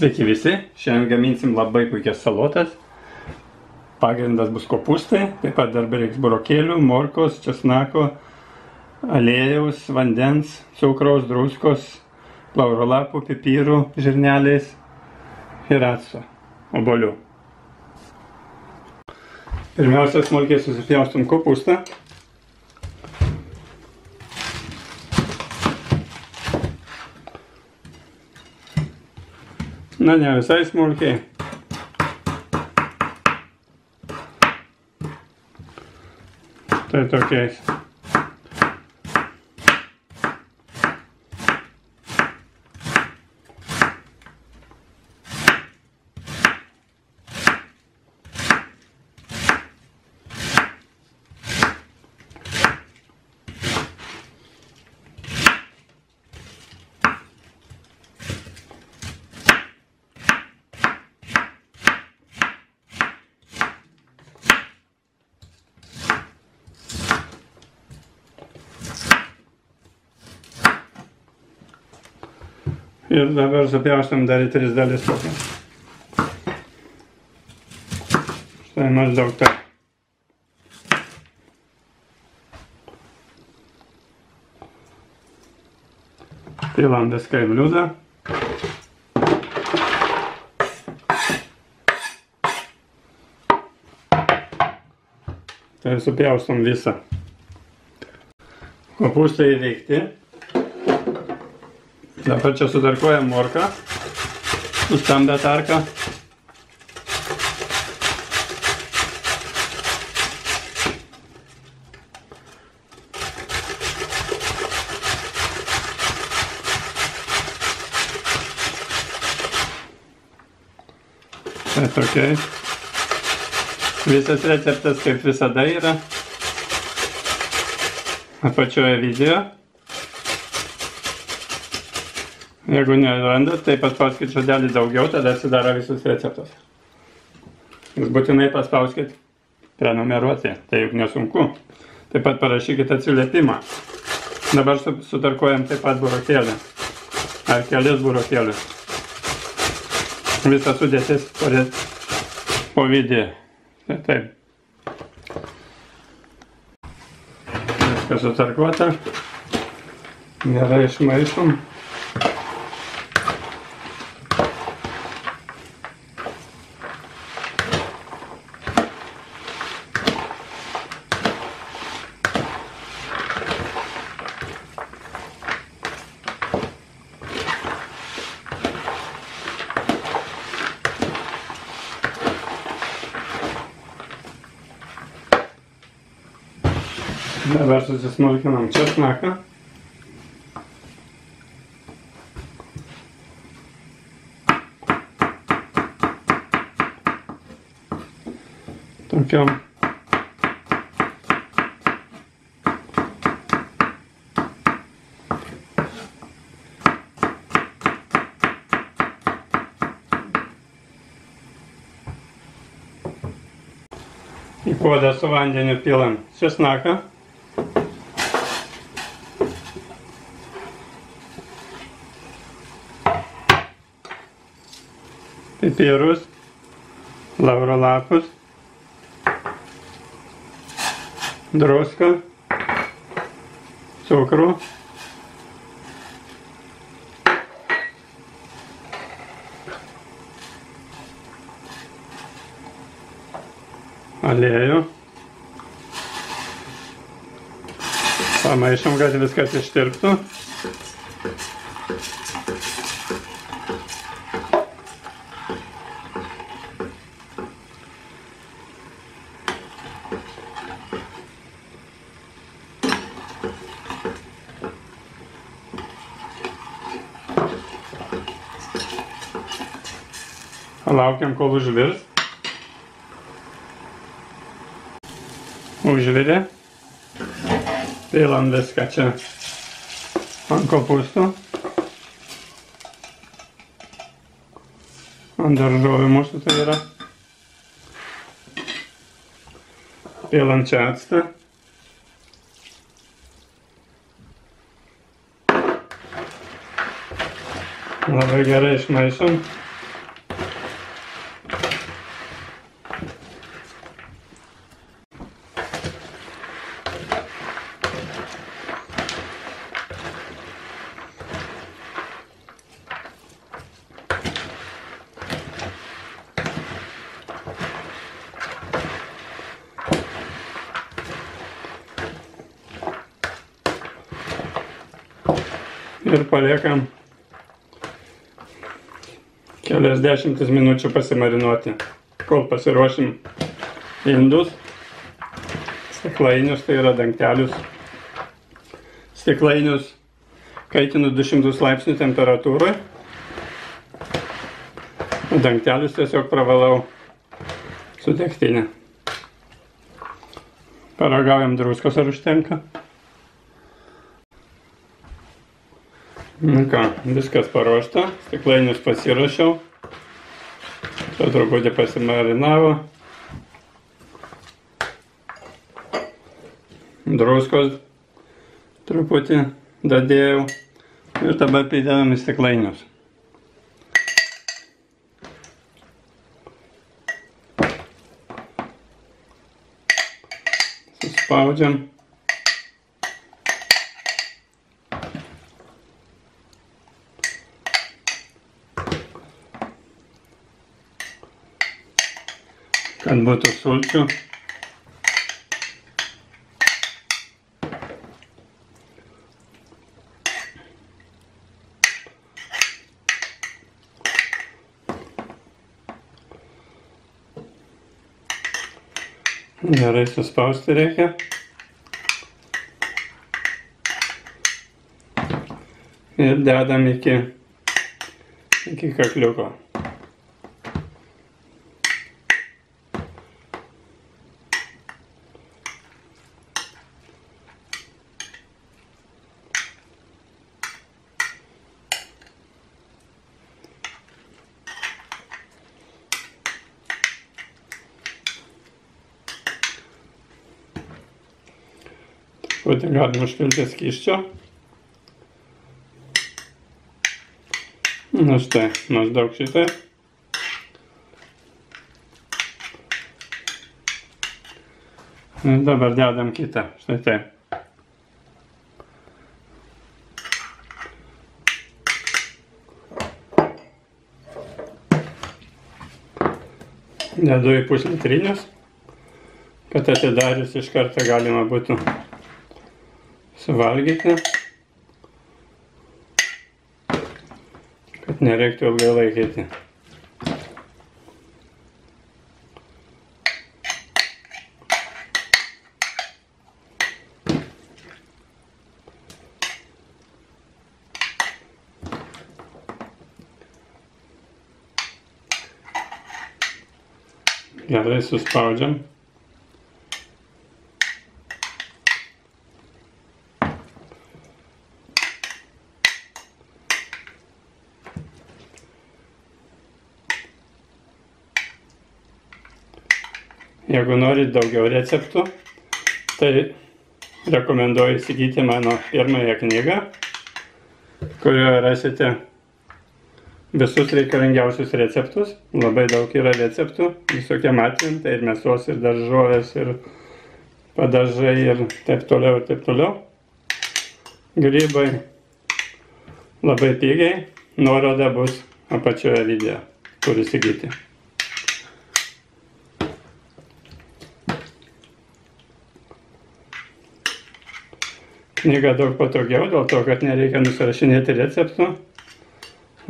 Sveiki visi, šiandien gaminsim labai puikias salotas. Pagrindas bus kopūstai, taip pat dar reiks burokėlių, morkos, česnako, aliejaus, vandens, cukraus, druskos, laurolapų, pipirų, žirneliais ir acto, obuolių. Pirmiausia, smulkiai susipjaustom kopūstą. Na, ne visai smulkiai. Tai tokiais. Ir dabar supjaustam dar į 3 dalis tokią. Štai maždaug taip. Pilam viską į bliūdą. Tai supjaustam visą. Kopūstai įveikti. Dabar čia sutarkuojam morką, su stambia tarka. Tai tokiai. Visas receptas kaip visada yra apačioje video. Jeigu nerandat, tai paspauskit žodelį daugiau, tada atsidaro visus receptus. Jūs būtinai paspauskit prenumeruoti, tai juk nesunku. Taip pat parašykit atsiliepimą. Dabar sutarkuojam taip pat burokėlį. Ar kelis burokėlius. Visą sudėtis po video. Taip. Viskas sutarkuota. Gerai išmaišom. Dabar susismulkinam česnaką. Tokiom. Į puodą su vandeniu pilam česnaką. Pipirus, laurolapus, druską, cukrų, aliejų. Pamaišom, kad viskas ištirptų. Laukiam, kol užvirs. Užvirė. Pilam viską čia ant kopūstų. Ant daržovių mūsų tai yra. Pilam čia actą. Labai gerai išmaišom. ir paliekam kelias dešimtis minučių pasimarinuoti, kol pasiruošim indus, stiklainius, tai yra dangtelius. Stiklainius kaitinu 200 laipsnių temperatūroje, dangtelius tiesiog pravalau su degtine. Paragaujam druskos, ar užtenka. Nu ką, viskas paruošta, stiklainius pasiruošiau, čia truputį pasimarinavo, druskos truputį dadėjau ir dabar pridedam į stiklainius. Suspaudžiam. Kad būtų sulčių. Gerai suspausti reikia. Ir dedam iki kakliuko. Truputį galim užpilti skysčio. Na štai, maždaug šitai. Ir dabar dedam kitą, štai taip. Dedu į puslitrinius, kad atidarius iš karto galima būtų suvalgyti, kad nereiktų ilgai laikyti. Gerai suspaudžiam. Jeigu norit daugiau receptų, tai rekomenduoju įsigyti mano pirmąją knygą, kurioje rasite visus reikalingiausius receptus. Labai daug yra receptų, visokiem atvejam, tai ir mėsos, ir daržovės, ir padažai, ir taip toliau, ir taip toliau. Grybai labai pigiai, nuoroda bus apačioje video, kur įsigyti. Knyga daug patogiau, dėl to, kad nereikia nusirašinėti receptų.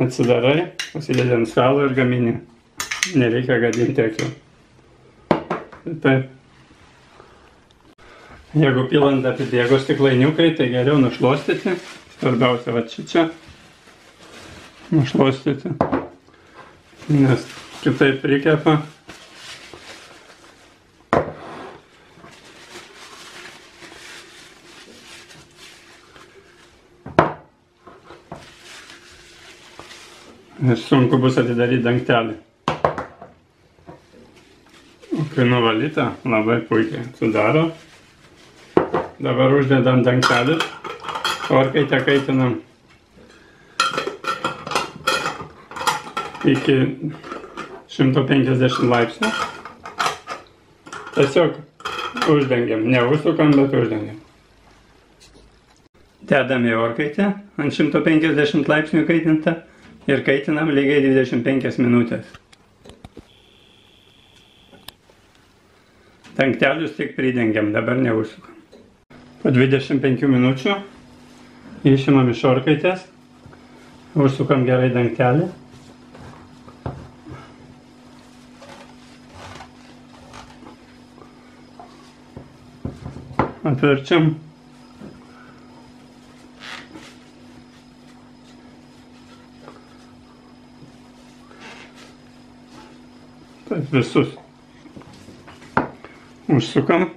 Atsidarai, pasidedi ant stalo ir gamini. Nereikia gadinti akių. Taip. Jeigu pilant apibėgo stiklainiukai, tai geriau nušluostyti. Svarbiausia va čia. Nušluostyti. Nes kitaip prikepa. Ir sunku bus atidaryti dangtelį. O kai nuvalyta, labai puikiai sudaro. Dabar uždedam dangtelį. Orkaitę kaitinam iki 150 laipsnių. Tiesiog uždengiam. Neužsukam, bet uždengiam. Dedam į orkaitę ant 150 laipsnių kaitintą. Ir kaitinam lygiai 25 minutės. Dangtelius tik pridengiam, dabar neužsukam. Po 25 minučių išimam iš orkaitės Užsukam gerai dangtelį. Atverčiam. Taip visus užsukam.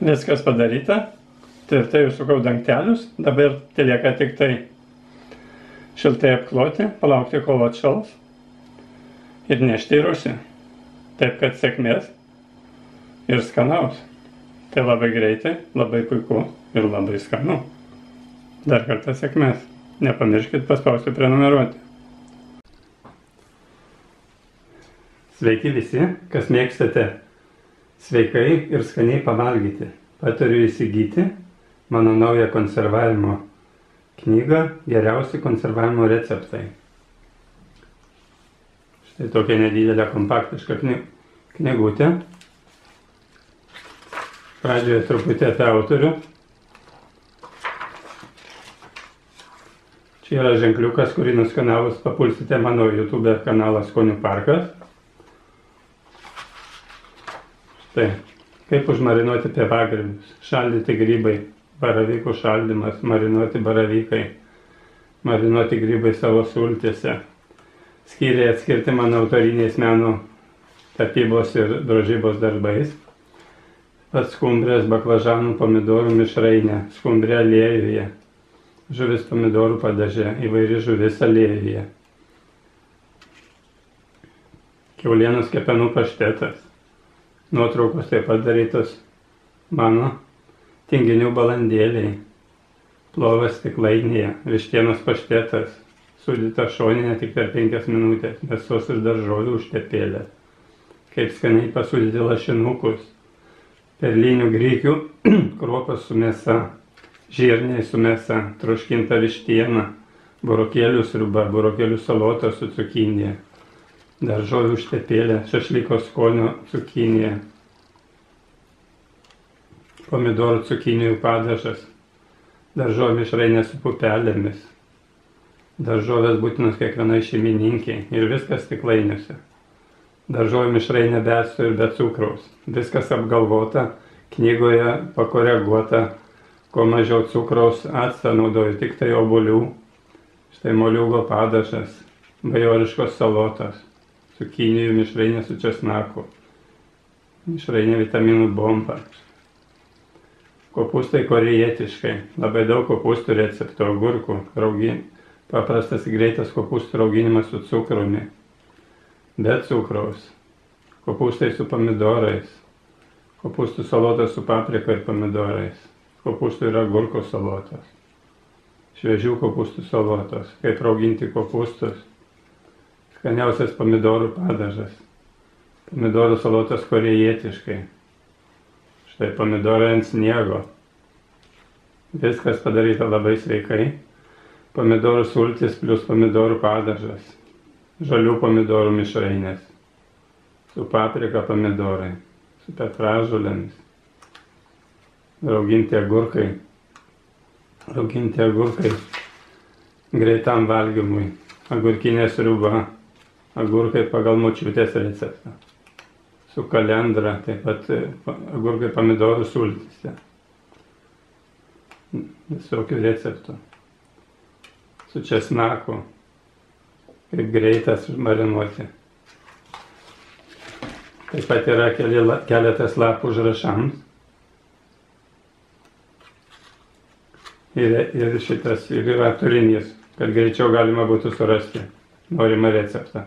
Viskas padaryta. Tvirtai užsukau dangtelius. Dabar lieka tik tai šiltai apkloti, palaukti kol atšals ir nešti į rūsį. Taip kad sėkmės ir skanaus. Tai labai greitai, labai puiku ir labai skanu. Dar kartą sėkmės. Nepamirškit paspausti prenumeruoti. Sveiki visi, kas mėgstate sveikai ir skaniai pavalgyti. Patariu įsigyti mano naują konservavimo knygą Geriausi konservavimo receptai. Štai tokia nedidelė kompaktiška knygutė. Pradžioje truputį apie autorių. Čia yra ženkliukas, kurį nuskanavus papulsite mano YouTube kanalą Skonių parkas. Štai, kaip užmarinuoti pievagrybius, šaldyti grybai, baravykų šaldymas, marinuoti baravykai, marinuoti grybai savo sultyse. Skyriai atskirti mano autoriniais meno tapybos ir drožybos darbais. Pats skumbrės, baklažanų, pomidorų mišrainė, skumbrė aliejuje, žuvis pomidorų padaže, įvairi žuvis aliejuje. Kiaulienos kepenų paštetas. Nuotraukos taip pat darytos mano, tinginių balandėliai, plovas stiklainėje, vištienos paštetas, sūdyta šoninė tik per 5 minutės, mėsos ir daržovių užtepėlė, kaip skaniai pasūdyti lašinukus, perlinių grikių, kruopas su mėsa, žirniai su mėsa, troškinta vištiena, burokėlių sriuba, burokėlių salota su cukinija, daržovių užtepėlė, šašlyko skonio cukinija, pomidorų cukinijų padažas, daržovių mišrainė su pupelėmis, daržovės būtinos kiekvienai šeimininkiai ir viskas stiklainiuose. Daržovių mišrainė be acto ir be cukraus. Viskas apgalvota, knygoje pakoreguota, kuo mažiau cukraus, actą naudoju tik tai obuolių, štai moliūgo padažas, bajoriškos salotos, cukinijų mišrainė su česnaku, mišrainė vitaminų bomba. Kopūstai korejietiškai, labai daug kopūstų receptų, agurkų, paprastas greitas kopūstų rauginimas su cukrumi, be cukraus, kopūstai su pomidorais, kopūstų salotas su paprika ir pomidorais, kopūstų ir agurkų salotos, šviežių kopūstų salotos, kaip rauginti kopūstus, skaniausias pomidorų padažas, pomidorų salotas korejietiškai, štai pomidorai ant sniego, viskas padaryta labai sveikai, pomidorų sultis plus pomidorų padažas, žalių pomidorų mišrainės, su paprika pomidorai, su petražolėmis, rauginti agurkai greitam valgymui, agurkinė sriuba, agurkai pagal močiutės receptą, su kalendra, taip pat agurkai pomidorų sultyse, visokių receptų, su česnaku, kaip greitas marinuoti. Taip pat yra keletas lapų užrašams. Ir šitas ir yra turinys, kad greičiau galima būtų surasti norimą receptą.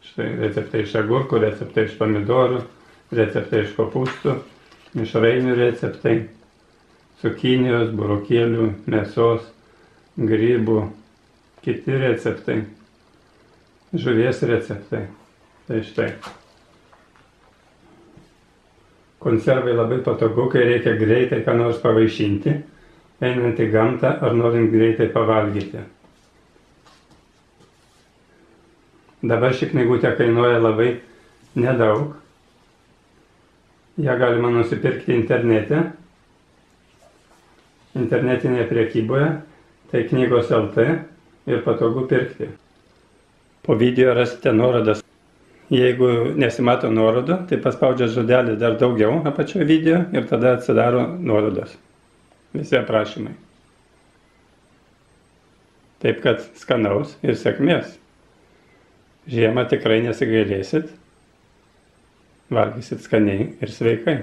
Štai receptai iš agurkų, receptai iš pomidorų, receptai iš kopūstų, mišrainių receptai, cukinijos, burokėlių, mėsos, grybų, kiti receptai, žuvies receptai. Tai štai. Konservai labai patogu, kai reikia greitai ką nors pavaišinti, einant į gamtą ar norint greitai pavalgyti. Dabar ši knygutė kainuoja labai nedaug. Ją galima nusipirkti internete, internetinėje prekyboje. Tai knygos LT ir patogu pirkti. Po video rasite nuorodas. Jeigu nesimato nuorodų, tai paspaudžia žodelį dar daugiau apačioje video ir tada atsidaro nuorodos. Visi aprašymai. Taip kad skanaus ir sėkmės. Žiemą tikrai nesigailėsit. Valgysit skaniai ir sveikai.